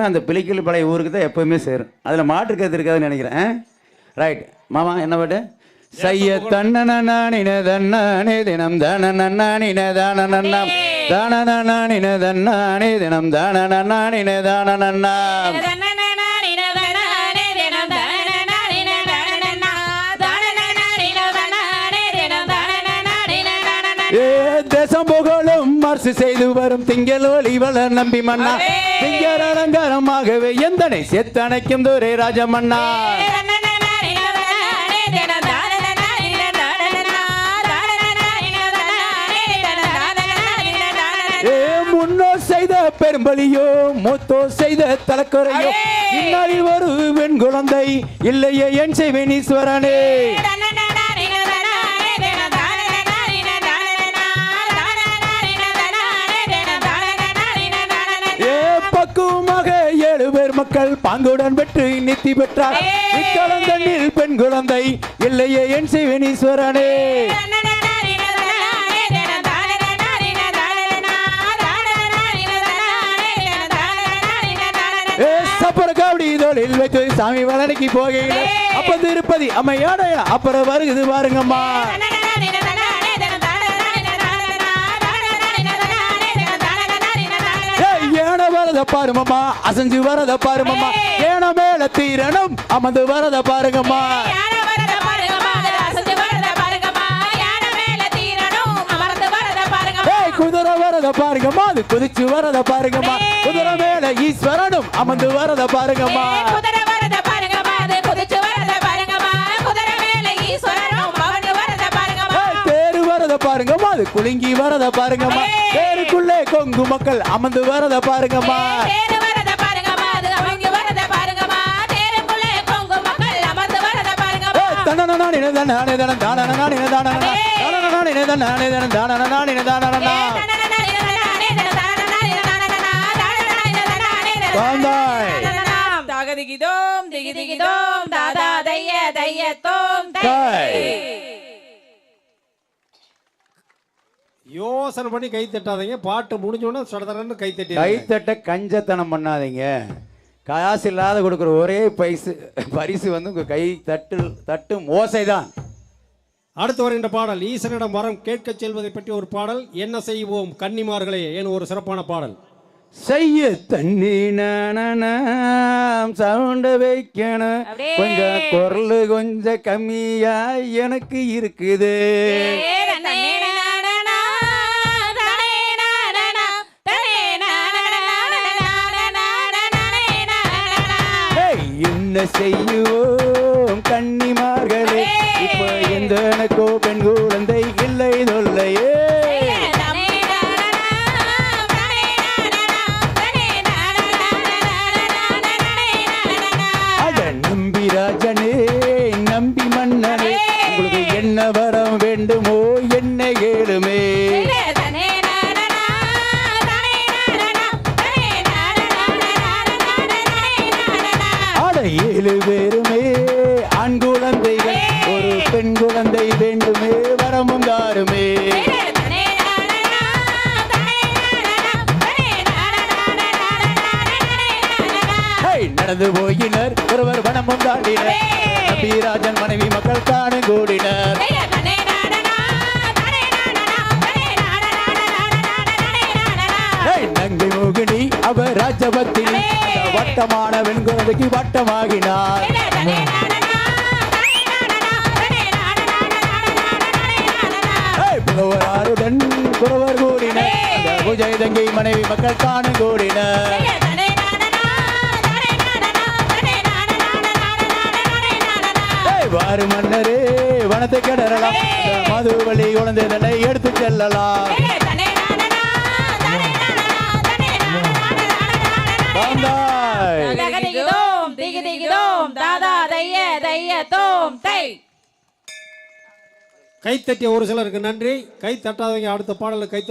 அந்த பிள்ளைகள் பழைய ஊருக்கு தான் எப்பவுமே சேரும். அதில் மாற்றுக்கிறது இருக்காதுன்னு நினைக்கிறேன். ரைட் மாமா, என்ன பாட்டு? செய்ய தன்னனின தன்னானே தினம் தானனின தானனம் தானனின தன்னானே தினம் தானனின தானனம் தேசம் புகழும் மர்சு செய்து வரும் திங்கள் ஒளி வளர் நம்பி மன்னா திங்கர் அலங்காரமாகவே எந்தனை செத்தனைக்கும் தூரே ராஜமன்னா முன்னோர் செய்த பெரும்பலியோ மூத்தோர் செய்த தலக்குறையோ இந்நாளில் ஒரு பெண் குழந்தை இல்லையே என் செய்வேன் ஈஸ்வரனே. பக்குவமாக 7 பேர் மக்கள் பாங்குடன் பெற்று நித்தி பெற்றார். இக்கலந்தண்ணில் பெண் குழந்தை இல்லையே என் செய்வேன் ஈஸ்வரனே. சப்பர காவடி தோளில் வைத்து சாமி வளர்ச்சி போகையில் அப்ப திருப்பதி அம்மையாட அப்புறம் வருகுது பாருங்கம்மா. ஏன வரத பாருமம்மா, அசஞ்சு வரத பாருமம்மா, ஏன மேல தீரணும் அமர்ந்து வரத பாருங்கம்மா. குதிரை வரத பாருங்கம்மா, அது குதிச்சு வரத பாருங்கம்மா, குதிரை மேல ஈஸ்வரனும் அமர்ந்து வரத பாருங்கம்மா. தேரு வரத பாருங்கம்மா, அது குலுங்கி வரத பாருங்கம்மா, தேருக்குள்ளே கொங்கு மக்கள் அமர்ந்து வரத பாருங்கம்மா. யோசனை பண்ணி கை தட்டாதீங்க. பாட்டு முடிஞ்சோன்னா சடதரன்னு கை தட்டி கை தட்ட கஞ்சத்தனம் பண்ணாதீங்க. காசு இல்லாத கொடுக்குற ஒரே பரிசு வந்து உங்க கை தட்டும் ஓசைதான். அடுத்து வருகின்ற பாடல் ஈசனிடம் வரம் கேட்க செல்வதை பற்றி ஒரு பாடல். என்ன செய்வோம் கன்னிமார்களே ஏன்னு ஒரு சிறப்பான பாடல். செய்ய தண்ணி சவுண்ட வைக்கணும், கொஞ்சம் குரல் கொஞ்சம் கம்மியா எனக்கு இருக்குது. என்ன செய்வோம் கன்னிமார்களே, இப்ப எந்த எனக்கோ பெண் குழந்தை இல்லை தொல்லையே. அட நம்பி ராஜனே நம்பி மன்னனே, உங்களுக்கு என்ன வரம் வேண்டுமோ என்ன கேளுமே. அட 7 பேருமே ஆண் குழந்தைகள், ஒரு பெண் குழந்தை வேண்டுமே வரமும் தாருமே. நடந்து போயினர் ஒருவர் வனமும் தாண்டினர், நம்பிராஜன் மனைவி மக்கள் காணும் கூடினர். நங்கை மோகினி அவர் ராஜபத்தினி வட்டமான வெண்குழந்தைக்கு வட்டமாகினார். புலவர் ஆறுடன் புலவர் கூடினர், பூஜை தங்கை மனைவி மக்கள் காணும் கூடினர். வாரு மன்னரே வனத்தை கடறலாம், மதுவலி குழந்தை தன்னை எடுத்து செல்லலாம். கைத்தட்டிய ஒரு சிலருக்கு நன்றி. கை தட்டாதவங்க அடுத்த பாடலுக்கு கை